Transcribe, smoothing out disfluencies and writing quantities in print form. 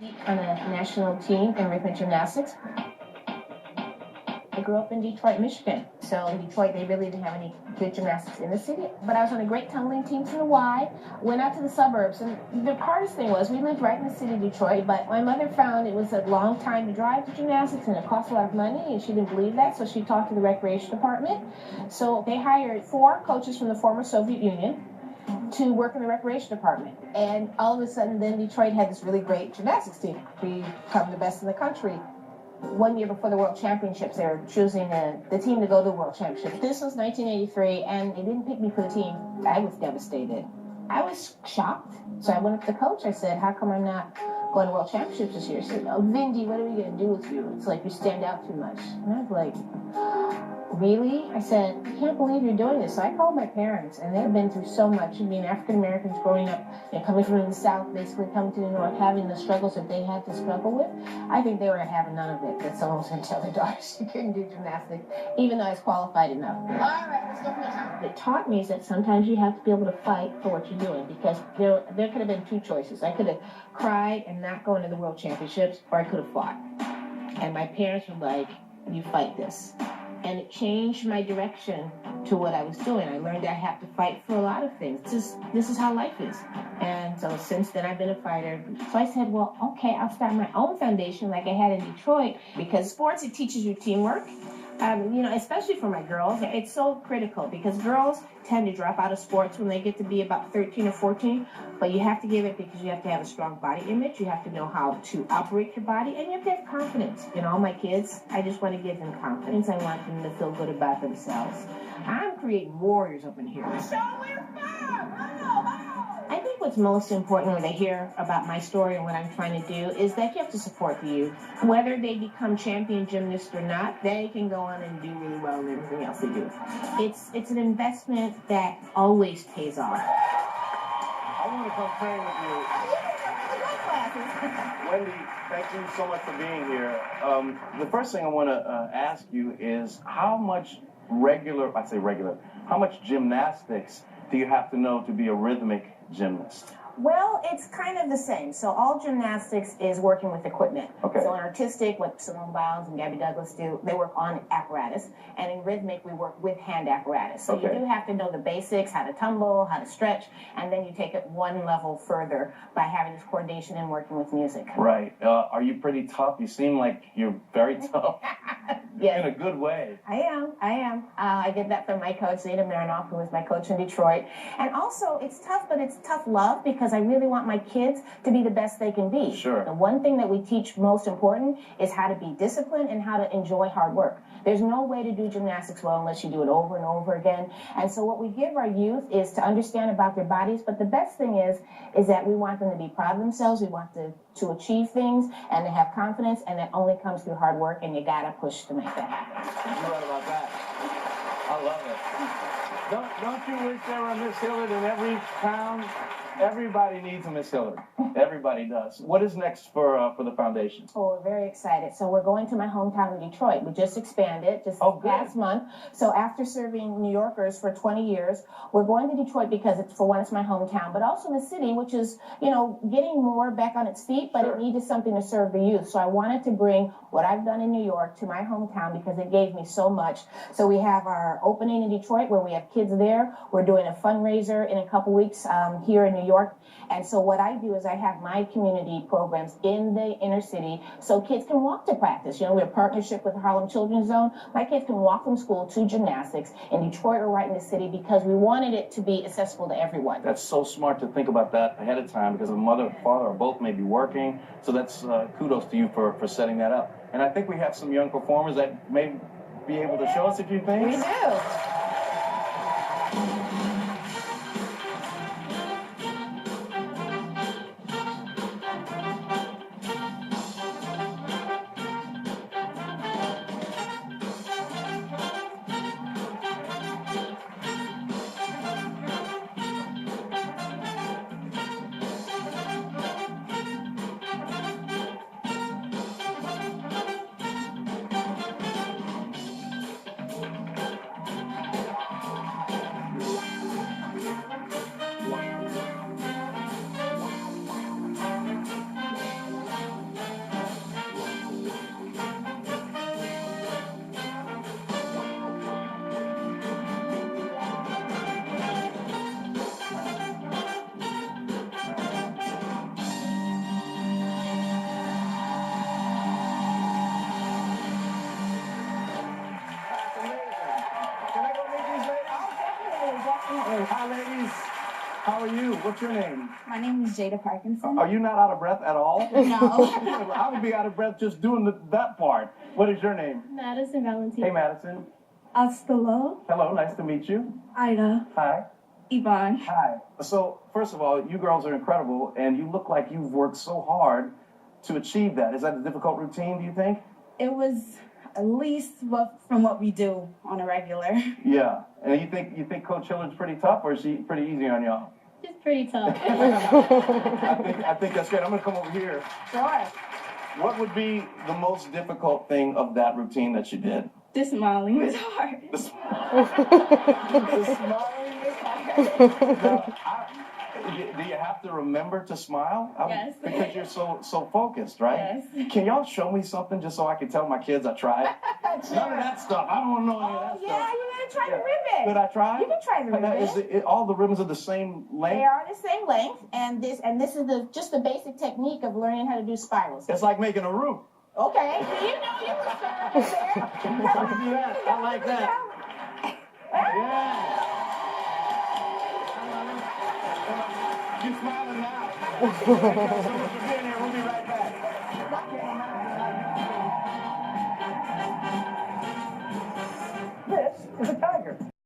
On a national team in rhythmic gymnastics. I grew up in Detroit, Michigan. So in Detroit, they really didn't have any good gymnastics in the city. But I was on a great tumbling team from the Y. Went out to the suburbs, and the hardest thing was we lived right in the city of Detroit. But my mother found it was a long time to drive to gymnastics, and it cost a lot of money, and she didn't believe that. So she talked to the recreation department. So they hired 4 coaches from the former Soviet Union to work in the recreation department. And all of a sudden, then Detroit had this really great gymnastics team. We become the best in the country. 1 year before the World Championships, they were choosing the team to go to the World Championships. This was 1983, and they didn't pick me for the team. I was devastated. I was shocked. So I went up to the coach. I said, how come I'm not going to World Championships this year? She said, oh, Vindy, what are we going to do with you? It's like you stand out too much. And I was like, really? I said, I can't believe you're doing this. So I called my parents, and they've been through so much. Being African Americans growing up, coming from the South, basically coming to the North, having the struggles that they had to struggle with. I think they were having none of it. That someone was going to tell their daughter she couldn't do gymnastics, even though I was qualified enough. All right, let's go for the It taught me is that sometimes you have to be able to fight for what you're doing, because there could have been 2 choices. I could have cried and not going to the World Championships, or I could have fought. And my parents were like, you fight this. And it changed my direction to what I was doing. I learned I have to fight for a lot of things. This is how life is. And so since then, I've been a fighter. So I said, well, okay, I'll start my own foundation like I had in Detroit, because sports, it teaches you teamwork. Especially for my girls, it's so critical, because girls tend to drop out of sports when they get to be about 13 or 14, but you have to give it, because you have to have a strong body image, you have to know how to operate your body, and you have to have confidence. All my kids, I just want to give them confidence. I want them to feel good about themselves. I'm creating warriors up in here. Show where I think what's most important when they hear about my story and what I'm trying to do is that you have to support the youth. Whether they become champion gymnasts or not, they can go on and do really well in everything else they do. It's an investment that always pays off. I want to come train with you. Wendy, thank you so much for being here. The first thing I want to ask you is how much gymnastics do you have to know to be a rhythmic gymnast? Well, it's kind of the same. So all gymnastics is working with equipment. Okay. So in artistic, what Simone Biles and Gabby Douglas do, they work on apparatus. And in rhythmic, we work with hand apparatus. So Okay. You do have to know the basics, how to tumble, how to stretch, and then you take it one level further by having this coordination and working with music. Right. Are you pretty tough? You seem like you're very tough. Yes. In a good way. I am. I get that from my coach, Zeta Marinoff, who was my coach in Detroit. And also, it's tough, but it's tough love, because I really want my kids to be the best they can be. Sure. The one thing that we teach most important is how to be disciplined and how to enjoy hard work. There's no way to do gymnastics well unless you do it over and over again. And so what we give our youth is to understand about their bodies, but the best thing is that we want them to be proud of themselves. We want to achieve things and to have confidence, and that only comes through hard work, and you gotta push to make that happen. You're right about that. I love it. Don't you wish there were a Miss Hillard in every town? Everybody needs a Miss Hillard. Everybody does. What is next for the foundation? Oh, we're very excited. So we're going to my hometown in Detroit. We just expanded last month. So after serving New Yorkers for 20 years, we're going to Detroit because it's my hometown, but also the city, which is, getting more back on its feet, but Sure. It needed something to serve the youth. So I wanted to bring what I've done in New York to my hometown because it gave me so much. So we have our opening in Detroit where we have kids there. We're doing a fundraiser in a couple weeks here in New York. And so what I do is I have my community programs in the inner city so kids can walk to practice. We have a partnership with the Harlem Children's Zone. My kids can walk from school to gymnastics in Detroit or right in the city because we wanted it to be accessible to everyone. That's so smart to think about that ahead of time because the mother and father are both maybe working. So that's kudos to you for setting that up. And I think we have some young performers that may be able to show us a few things. We do. How are you? What's your name? My name is Jada Parkinson. Are you not out of breath at all? No. I would be out of breath just doing that part. What is your name? Madison Valentine. Hey, Madison. Astelo. Hello, nice to meet you. Ida. Hi. Yvonne. Hi. So, first of all, you girls are incredible, and you look like you've worked so hard to achieve that. Is that a difficult routine, do you think? It was at least from what we do on a regular. Yeah. And you think Coach Hillard's pretty tough, or is she pretty easy on y'all? It's pretty tough. I think that's great. I'm gonna come over here. Sure. What would be the most difficult thing of that routine that you did? The smiling was hard. The smiling is hard. Now, do you have to remember to smile? Yes. Because you're so focused, right? Yes. Can y'all show me something just so I can tell my kids I tried? Sure. None of that stuff. I don't want to know any of Oh, that yeah, stuff. you gotta try Yeah. the ribbon. Could I try? You can try the Now, ribbon. is all the ribbons are the same length? They are the same length, and this is just the basic technique of learning how to do spirals. It's like making a roof. Okay, so you know you were starting there. I can do that. I like that. Yeah. You're smiling now. Thank you guys so much for being here. We'll be right back.